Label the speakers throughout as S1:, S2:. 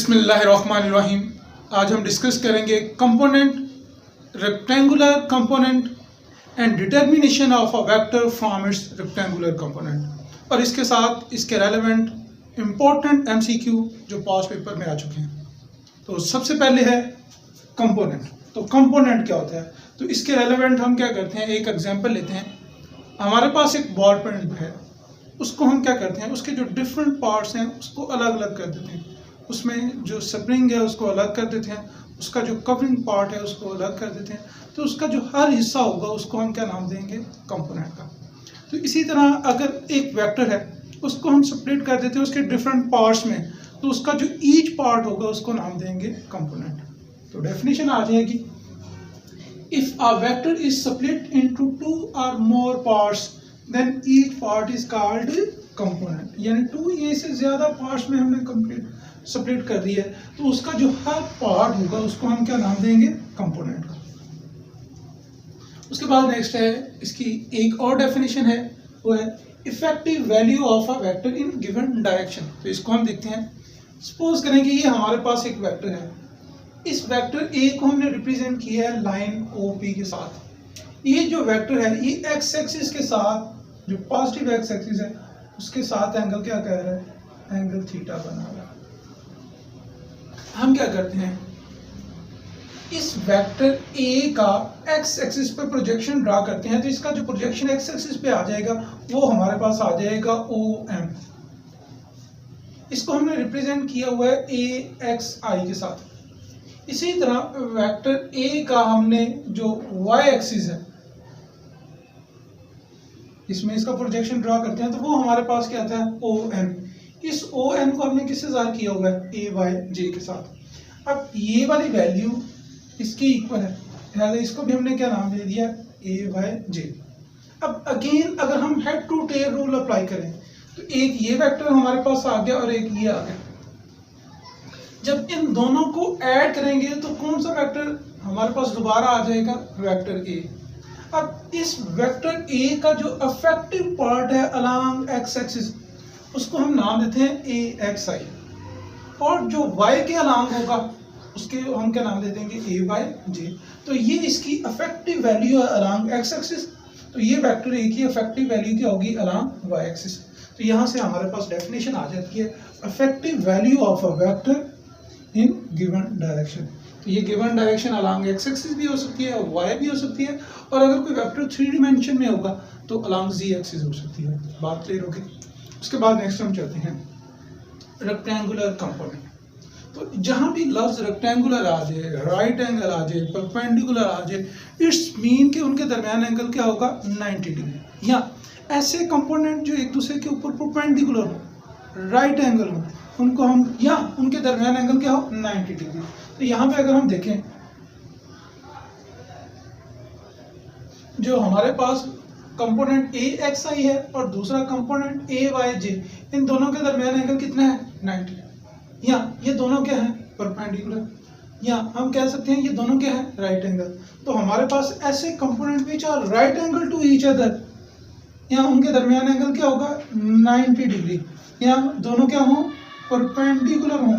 S1: बिस्मिल्लाहिर्रहमानिर्रहीम। आज हम डिस्कस करेंगे component, rectangular component and determination of a vector from its rectangular component, और इसके साथ इसके रेलेवेंट इम्पोर्टेंट एमसीक्यू जो पास्ट पेपर में आ चुके हैं। तो सबसे पहले है कंपोनेंट। तो कंपोनेंट क्या होता है? तो इसके रेलेवेंट हम क्या करते हैं, एक एग्जांपल लेते हैं। हमारे पास एक बॉल पेन है, उसको हम क्या करते हैं, उसके जो डिफरेंट पार्ट्स हैं उसको अलग अलग कर देते हैं। उसमें जो स्प्रिंग है उसको अलग कर देते हैं, उसका जो कवरिंग पार्ट है उसको अलग कर देते हैं। तो उसका जो हर हिस्सा होगा उसको हम क्या नाम देंगे, कंपोनेंट का। तो इसी तरह अगर एक वेक्टर है उसको हम सेपरेट कर देते हैं उसके डिफरेंट पार्ट्स में, तो उसका जो ईच पार्ट होगा उसको नाम देंगे कंपोनेंट। तो डेफिनेशन आ जाएगी, if a vector is split into 2 और more parts then each part is called component. यानी 2 या से ज्यादा पार्ट्स में हमने कंप्लीट सेपरेट कर दिया है, तो उसका जो हर पार्ट होगा उसको हम क्या नाम देंगे, कंपोनेंट का। उसके बाद नेक्स्ट है, इसकी एक और डेफिनेशन है, वो है effective value of a vector in given direction. तो इसको हम देखते हैं। सपोज करें कि ये हमारे पास एक वेक्टर है, इस वेक्टर ए को हमने रिप्रेजेंट किया है लाइन OP के साथ। ये जो वेक्टर है ये एक्स एक्सिस के साथ, जो पॉजिटिव एक्स एक्सिस है उसके साथ एंगल क्या कर रहा है, एंगल थीटा बना रहा है। हम क्या करते हैं, इस वेक्टर ए का एक्स एक्सिस पे प्रोजेक्शन ड्रा करते हैं। तो इसका जो प्रोजेक्शन एक्स एक्सिस पे आ जाएगा वो हमारे पास आ जाएगा OM। इसको हमने रिप्रेजेंट किया हुआ है AXI के साथ। इसी तरह वेक्टर ए का हमने जो y एक्सिस है इसमें इसका प्रोजेक्शन ड्रा करते हैं, तो वो हमारे पास क्या आता है, OM। इस OM को हमने किससे ज़ाहिर किया हुआ है, AYJ के साथ। अब ये वाली वैल्यू इसकी इक्वल है, लिहाजा इसको भी हमने क्या नाम दे दिया, AYJ। अब अगेन अगर हम head to tail rule apply करें तो एक ये वेक्टर हमारे पास आ गया और एक ये आ गया। जब इन दोनों को ऐड करेंगे तो कौन सा वेक्टर हमारे पास दोबारा आ जाएगा, वेक्टर ए। अब इस वेक्टर ए का जो अफेक्टिव पार्ट है अलोंग एक्स एक्सिस उसको हम नाम देते हैं AXI, और जो y के अलोंग होगा उसके हम क्या नाम दे देंगे, AYJ। तो ये इसकी अफेक्टिव वैल्यू है अलोंग एक्स एक्सिस, तो ये वेक्टर ए की अफेक्टिव वैल्यू क्या होगी, अलोंग y एक्सिस। तो यहाँ से हमारे पास डेफिनेशन आ जाती है, affective value of a vector in given direction. तो ये given direction along x axis भी हो सकती है, y भी हो सकती है, और अगर कोई वेक्टर 3 डिमेंशन में होगा तो अलोंग z एक्सिस हो सकती है। बात क्लियर होगी। उसके बाद नेक्स्ट हम चलते हैं रेक्टेंगुलर कंपोनेंट। तो जहां भी लफ्ज रेक्टेंगुलर आ जाए, राइट एंगल आ जाए, परपेंडिकुलर आ जाए, इट्स मीन कि उनके दरमियान एंगल क्या होगा, 90 डिग्री। या ऐसे कंपोनेंट जो एक दूसरे के ऊपर परपेंडिकुलर हो, राइट एंगल हो, उनको हम, या उनके दरमियान एंगल क्या हो, 90 डिग्री। तो यहाँ पे अगर हम देखें, जो हमारे पास कंपोनेंट AXI है और दूसरा कंपोनेंट AYJ, इन दोनों के दरमियान एंगल कितना है, 90। या ये दोनों क्या है, परपेंडिकुलर, या हम कह सकते हैं ये दोनों क्या है, राइट एंगल। तो हमारे पास ऐसे component which are right angle to each other, या उनके दरमियान एंगल क्या होगा, 90 डिग्री, या दोनों क्या हो, परपेंडिकुलर हो,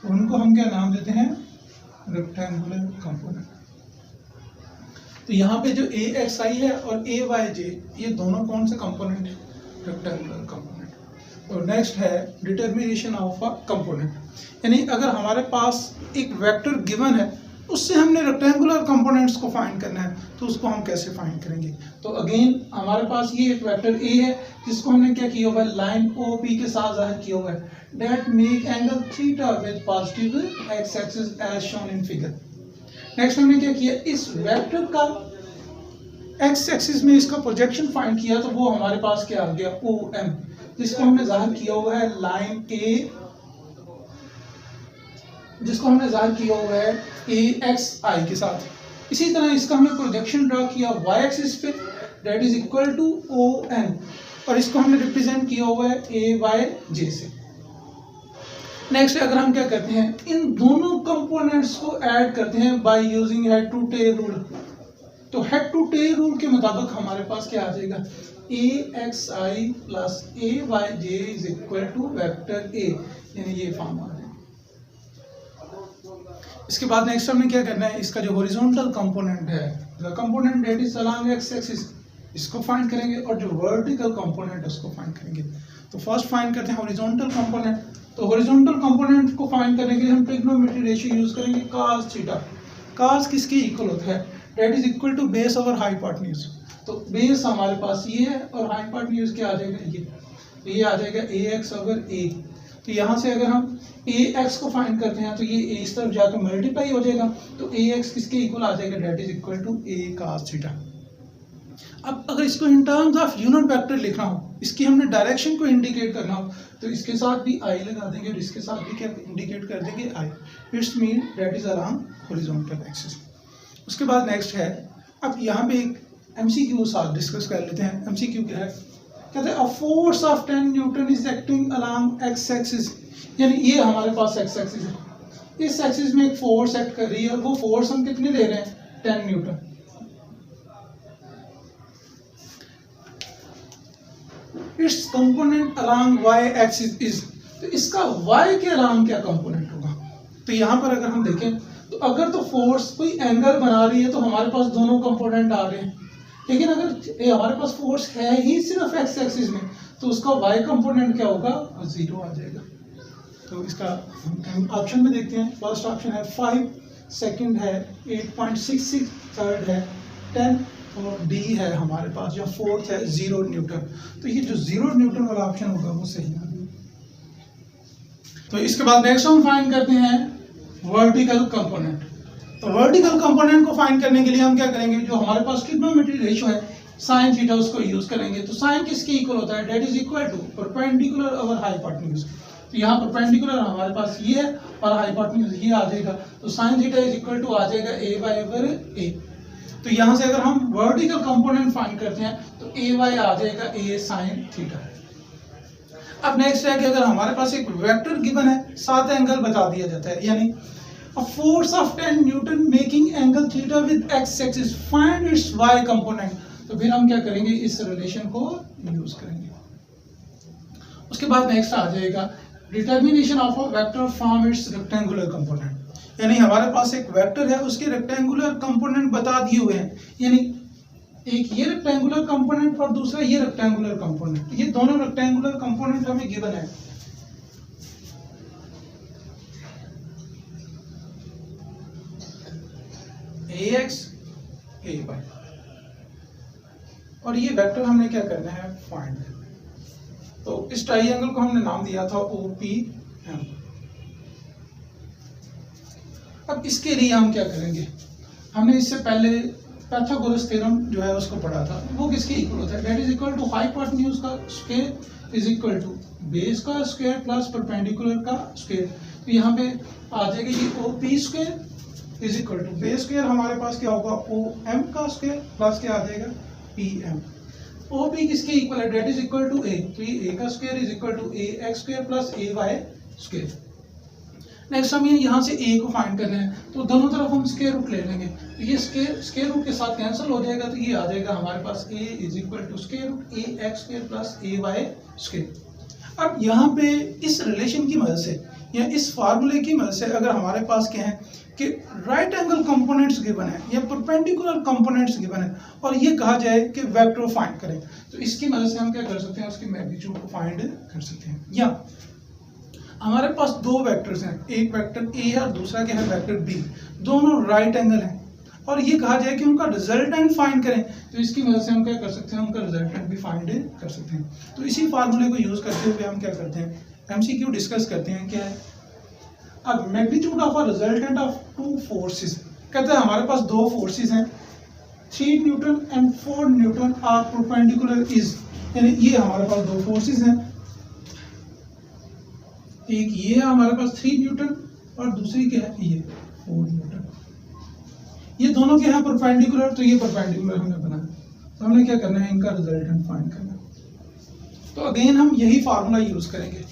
S1: उनको हम क्या नाम देते हैं, रेक्टेंगुलर कंपोनेंट। तो यहाँ पे जो AXI है और AYJ ये दोनों कौन से कंपोनेंट है, रेक्टेंगुलर कंपोनेंट। और नेक्स्ट है डिटर्मिनेशन ऑफ अ कंपोनेंट। यानी अगर हमारे पास एक वेक्टर गिवन है उससे हमने रेक्टेंगुलर कंपोनेंट्स को फाइंड करना है, तो उसको हम कैसे फाइंड करेंगे। तो अगेन हमारे पास ये एक वेक्टर A है जिसको हमने क्या किया हुआ है, लाइन OP के साथ जाहिर किया हुआ है, that make angle theta with positive X axis as shown in figure. Next हमने क्या किया, इस वेक्टर का एक्स एक्सिस में इसका प्रोजेक्शन फाइंड किया, तो वो हमारे पास क्या आ गया, OM, जिसको हमने जाहिर किया हुआ है लाइन A, जिसको हमने जाहिर किया हुआ है AXI के साथ। इसी तरह इसका हमने प्रोजेक्शन ड्रा किया y एक्सिस पे, that is equal to ON, और इसको हमने रिप्रेजेंट किया हुआ है AYJ से। नेक्स्ट अगर हम क्या करते हैं, इन दोनों कंपोनेंट्स को ऐड करते हैं by using head to tail rule. तो हेड टू टेल रूल के मुताबिक हमारे पास क्या आ जाएगा, AXI plus AYJ is equal to vector A, यानी ये फॉर्म आ जाएगा। इसके बाद नेक्स्ट हमने क्या करना है, इसका जो हॉरिजॉन्टल कंपोनेंट है, the component that is along x axis, इसको फाइंड करेंगे, और जो वर्टिकल कंपोनेंट है उसको फाइंड करेंगे। तो फर्स्ट फाइंड करते हैं हॉरिजॉन्टल कंपोनेंट। तो हॉरिजॉन्टल कंपोनेंट को फाइंड करने के लिए हम ट्रिग्नोमेट्री रेशियो यूज करेंगे cos थीटा। cos किसके इक्वल होता है, that is equal to base over hypotenuse. तो बेस हमारे पास ये है और हाइपोटेन्यूज क्या आ जाएगा, ये, तो ये आ जाएगा ax ओवर a। तो यहाँ से अगर हम ax को फाइंड करते हैं तो ये a इस तरफ जाकर मल्टीप्लाई हो जाएगा, तो ax किसके इक्वल आ जाएगा, that is equal to a cos theta. अब अगर इसको in terms of unit vector लिखना हो, इसकी हमने डायरेक्शन को इंडिकेट करना हो, तो इसके साथ भी आई लगा देंगे और इसके साथ भी क्या इंडिकेट कर देंगे, I. It's mean that is along horizontal axis. उसके बाद नेक्स्ट है, अब यहाँ पे एक एमसीक्यू साथ डिस्कस कर लेते हैं। एमसीक्यू क्या है, कहते हैं a force of 10 Newton is acting along x axis, यानी ये हमारे पास एक्स एक्सिस है, इस एक्सिस में एक फोर्स एक्ट कर रही है और वो फोर्स हम कितने ले रहे हैं, 10 newton. Its component along Y axis is, तो इसका वाई के अलोंग क्या कंपोनेंट होगा। तो यहाँ पर अगर हम देखें तो अगर तो फोर्स कोई एंगल बना रही है तो हमारे पास दोनों कंपोनेंट आ रहे हैं, लेकिन अगर हमारे पास फोर्स है ही सिर्फ एक्स एक्सिस में तो उसका वाई कंपोनेंट क्या होगा, 0 आ जाएगा। तो इसका ऑप्शन में देखते हैं। फर्स्ट ऑप्शन है 5, सेकंड है 8.66, थर्ड है 10 और डी है हमारे पास जो फोर्थ है 0 न्यूटन। तो ये जो 0 न्यूटन वाला ऑप्शन होगा वो सही है। तो इसके बाद नेक्स्ट हम फाइंड करते हैं वर्टिकल कंपोनेंट। तो वर्टिकल कंपोनेंट को फाइंड करने के लिए हम क्या करेंगे, जो हमारे पास ट्रिग्नोमेट्री रेशियो है साइन थीटा उसको यूज करेंगे। तो साइन किसके इक्वल होता है, that is equal to perpendicular over hypotenuse. तो यहाँ परपेंडिकुलर हमारे पास ये है और हाइपोटेन्यूज ये आ जाएगा, तो sine theta is equal to आ जाएगा a बाय ओवर a। तो यहाँ से अगर हम वर्टिकल कंपोनेंट फाइंड करते हैं तो a y आ जाएगा a साइन थीटा। अब नेक्स्ट है कि अगर हमारे पास एक वेक्टर गिवन है, साथ एंगल बता दिया जाता है, यानी a force of 10 Newton making angle theta with x axis, find its y component. तो फिर हम क्या करेंगे, इस रिलेशन को यूज करेंगे। उसके बाद नेक्स्ट आ जाएगा determination of a vector from its rectangular component, यानी हमारे पास एक वेक्टर है उसके रेक्टेंगुलर कंपोनेंट बता दिए हुए हैं, यानी एक ये रेक्टेंगुलर कंपोनेंट और दूसरा ये रेक्टेंगुलर कंपोनेंट, ये दोनों रेक्टेंगुलर कंपोनेंट हमें गिवन है। ax ay, और ये वेक्टर हमने क्या करना है, फाइंड। तो इस ट्राइंगल को हमने नाम दिया था OPM। अब इसके लिए हम क्या करेंगे, हमने इससे पहले पाइथागोरस थ्योरम जो है उसको पढ़ा था, वो किसके इक्वल होता है, that is equal to hypotenuse का square is equal to base का स्क्वायर प्लस परपेंडिकुलर का स्क्वायर। तो यहाँ पे आ जाएगा ये OP square is equal to base square हमारे पास क्या होगा, OM का स्क्वायर प्लस क्या आ जाएगा, PM। OP किसके इक्वल है, that is equal to A, तो ये A का square is equal to AX square plus AY square. Next हम यहाँ से A को फाइंड करना है, तो दोनों तरफ हम स्क्वायर रूट ले लेंगे, तो ये स्क्वायर रूट के साथ कैंसिल हो जाएगा, तो ये आ जाएगा हमारे पास A is equal to square root AX square plus AY square. अब यहाँ पे इस रिलेशन की मदद से या इस फार्मूले की मदद से अगर हमारे पास क्या है कि राइट एंगल कंपोनेंट्स गिवन है या परपेंडिकुलर कंपोनेंट्स गिवन है और ये कहा जाए कि वेक्टर फाइंड करें, तो इसकी मदद से हम क्या कर सकते हैं, उसकी मैग्नीट्यूड को फाइंड कर सकते हैं। या हमारे पास दो वेक्टर्स हैं, एक वेक्टर A है और दूसरा क्या है, वेक्टर B, दोनों राइट एंगल हैं और ये कहा जाए कि उनका रिजल्टेंट फाइंड करें, तो इसकी मदद से हम क्या कर सकते हैं, उनका रिजल्टेंट भी फाइंड कर सकते हैं। तो इसी फार्मूले को यूज करते हुए हम क्या करते हैं, MCQ डिस्कस करते हैं। क्या है, अब magnitude of a resultant of two forces, कहते हैं हमारे पास दो फोर्सेस हैं 3 newton and 4 newton are perpendicular is, यानी ये हमारे पास दो फोर्सेस हैं, एक ये है हमारे पास 3 न्यूटन और दूसरी क्या है, ये 4 न्यूटन। ये दोनों क्या है, परपेंडिकुलर, तो ये परपेंडिकुलर हमने बनाया, तो हमने क्या करना है, इनका रिजल्टेंट फाइंड करना है। तो अगेन हम यही फार्मूला यूज करेंगे,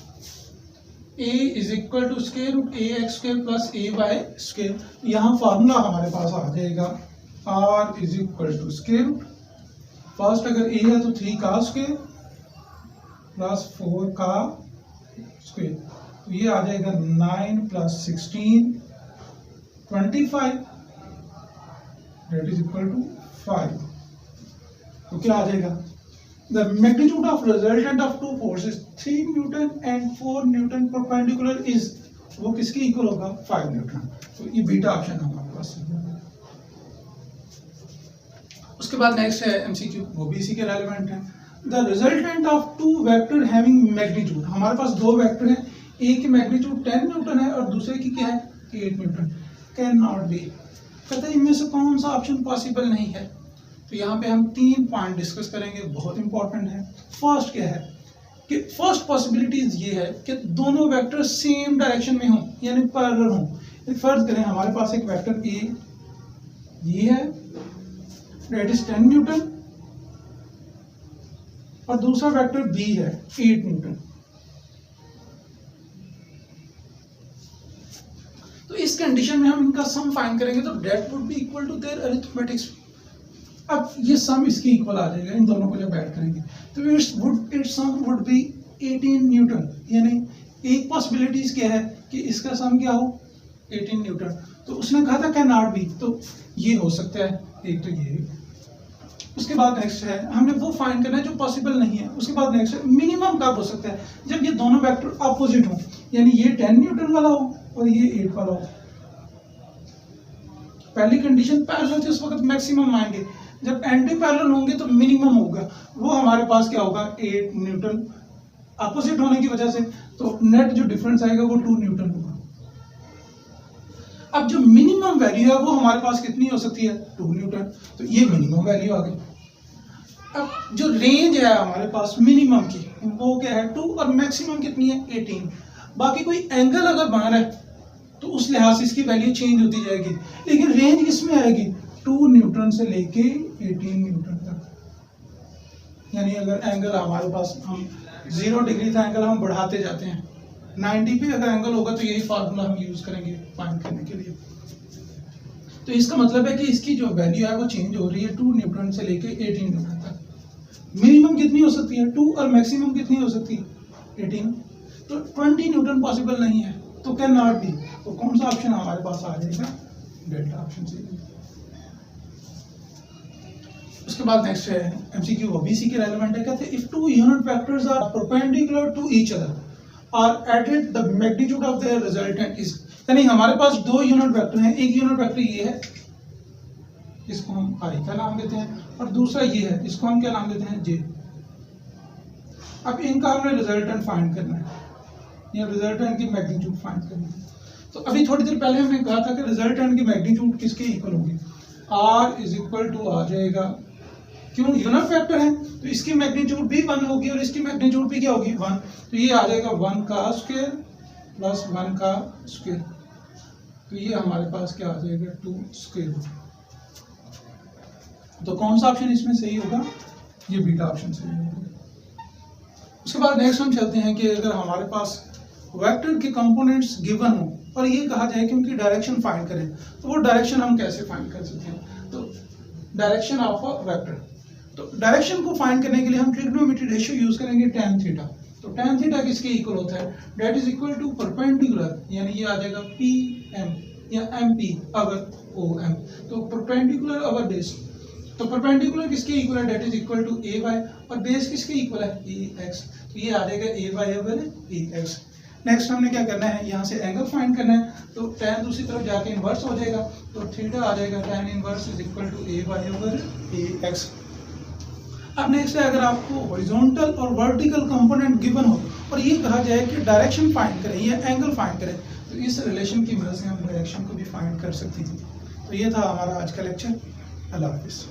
S1: A is equal to square root AX square plus AY square. यहाँ फार्मूला हमारे पास आ जाएगा R is equal to square root, first अगर A है तो 3 का स्क्वायर प्लस 4 का स्क्वायर, तो ये आ जाएगा 9 plus 16 25 that is equal to 5. तो क्या आ जाएगा? The magnitude of resultant of two forces 3 Newton and 4 Newton perpendicular is वो किसके इक्वल होगा? 5 न्यूटन। तो ये बीटा ऑप्शन हमारे पास है। उसके बाद नेक्स्ट है एमसीक्यू, वो भी इसी के रेलेवेंट है। The resultant of two vector having magnitude, हमारे पास दो वेक्टर हैं, एक की मैग्नीट्यूड 10 न्यूटन है और दूसरे की क्या है? 8 न्यूटन। कैन नॉट बी, कहते हैं इनमें से कौन सा ऑप्शन पॉसिबल नहीं है। तो यहाँ पे हम 3 पॉइंट डिस्कस करेंगे, बहुत इंपॉर्टेंट है। फर्स्ट क्या है कि फर्स्ट पॉसिबिलिटीज ये है कि दोनों वेक्टर सेम डायरेक्शन में हों, यानी पैरेलल हों। फर्ज करें हमारे पास एक वेक्टर ए ये है, दैट इज 10 न्यूटन, और दूसरा वेक्टर बी है 8 न्यूटन। तो इस कंडीशन में हम इनका सम फाइंड करेंगे, तो that would be equal to their arithmetics. अब ये सम इसके इक्वल आ जाएगा इन दोनों को जब ऐड करेंगे, तो its sum would be 18 newton. यानी एक पॉसिबिलिटीज क्या है कि इसका सम क्या हो? 18 न्यूटन। तो उसने कहा था कैन नॉट बी, तो ये हो सकता है एक, तो ये। उसके बाद नेक्स्ट है हमने वो फाइंड करना है जो पॉसिबल नहीं है। उसके बाद नेक्स्ट है मिनिमम कब हो सकता है? जब ये दोनों वेक्टर अपोजिट हो, यानी ये 10 न्यूटन वाला हो और ये 8 वाला हो। पहली कंडीशन पैरेलल थी, उस वक्त मैक्सिमम आएंगे। जब एंटी पैरेलल होंगे तो मिनिमम होगा, वो हमारे पास क्या होगा? 8 न्यूटन। अपोजिट होने की वजह से तो नेट जो डिफरेंस आएगा वो 2 न्यूटन होगा। अब जो मिनिमम वैल्यू है वो हमारे पास कितनी हो सकती है? 2 न्यूटन। तो ये मिनिमम वैल्यू आ गई। अब जो रेंज है हमारे पास मिनिमम की वो क्या है? 2, और मैक्सिमम कितनी है? 18। बाकी कोई एंगल अगर बना रहा है तो उस लिहाज से इसकी वैल्यू चेंज होती जाएगी, लेकिन रेंज किसमें आएगी? 2 न्यूटन से लेके 18 न्यूटन तक। यानी अगर एंगल हमारे पास हम 0 डिग्री था एंगल, हम बढ़ाते जाते हैं 90 पे अगर एंगल होगा, तो यही फार्मूला हम यूज करेंगे फाइंड करने के लिए। तो इसका मतलब है कि इसकी जो वैल्यू है वो चेंज हो रही है 2 न्यूटन से लेके 18 न्यूटन तक। मिनिमम कितनी हो सकती है? 2, और मैक्सिमम कितनी हो सकती है? 18। तो 20 न्यूटन पॉसिबल नहीं है, तो कैन नॉट बी। तो कौन सा ऑप्शन हमारे पास आ जाएगा? डेल्टा ऑप्शन से। उसके बाद नेक्स्ट है एमसीक्यू, वो भी इसी के रेलेवेंट है। कहते हैं if two unit vectors are perpendicular to each other are added the magnitude of their resultant is, यानी हमारे पास 2 यूनिट वेक्टर हैं, एक यूनिट वेक्टर ये है, इसको हम आई का नाम देते हैं, और दूसरा ये है, इसको हम क्या नाम देते हैं? जे। अब इनका हमने रिजल्टेंट फाइंड करना है, या रिजल्टेंट की मैग्नीट्यूड फाइंड करनी है। तो अभी थोड़ी देर पहले हमने कहा था कि रिजल्टेंट की मैग्नीट्यूड किसके इक्वल होगी? R इज इक्वल टू आ जाएगा, क्यों? यूनिट वेक्टर है तो इसकी मैग्नीट्यूड भी 1 होगी और इसकी मैग्नीट्यूड भी क्या होगी? 1। तो ये आ जाएगा 1 का स्क्वायर प्लस 1 का स्क्वायर। तो ये हमारे पास क्या आ जाएगा? 2 स्क्वायर। तो कौन सा ऑप्शन इसमें सही होगा? ये बीटा ऑप्शन सही होगा। उसके बाद नेक्स्ट हम चलते हैं कि अगर हमारे पास वेक्टर के कंपोनेंट्स गिवन हो और ये कहा जाए कि उनकी डायरेक्शन फाइंड करें, तो वो डायरेक्शन हम कैसे फाइंड कर सकते हैं? तो डायरेक्शन ऑफ अ वेक्टर, तो डायरेक्शन को फाइंड करने के लिए हम ट्रिग्नोमेट्री रेशियो यूज करेंगे tan थीटा। तो tan थीटा किसके इक्वल होता है? That is equal to perpendicular, यानी ये आ जाएगा PM या MP अवर OM। तो परपेंडिकुलर अवर बेस, तो परपेंडिकुलर किसके इक्वल है? That is equal to AY, और बेस किसके इक्वल है? AX। तो ये आ जाएगा AY अवर AX। नेक्स्ट हमने क्या करना है? यहाँ से एंगल फाइंड करना है, तो tan दूसरी तरफ जाके इन्वर्स हो जाएगा, तो थीटा आ जाएगा tan inverse is equal to AY over AX। अब नेक्स्ट है, अगर आपको हॉरिजॉन्टल और वर्टिकल कंपोनेंट गिवन हो और ये कहा जाए कि डायरेक्शन फाइंड करें या एंगल फाइंड करें, तो इस रिलेशन की मदद से हम डायरेक्शन को भी फाइंड कर सकते हैं। तो ये था हमारा आज का लेक्चर। अल्लाह हाफिज़।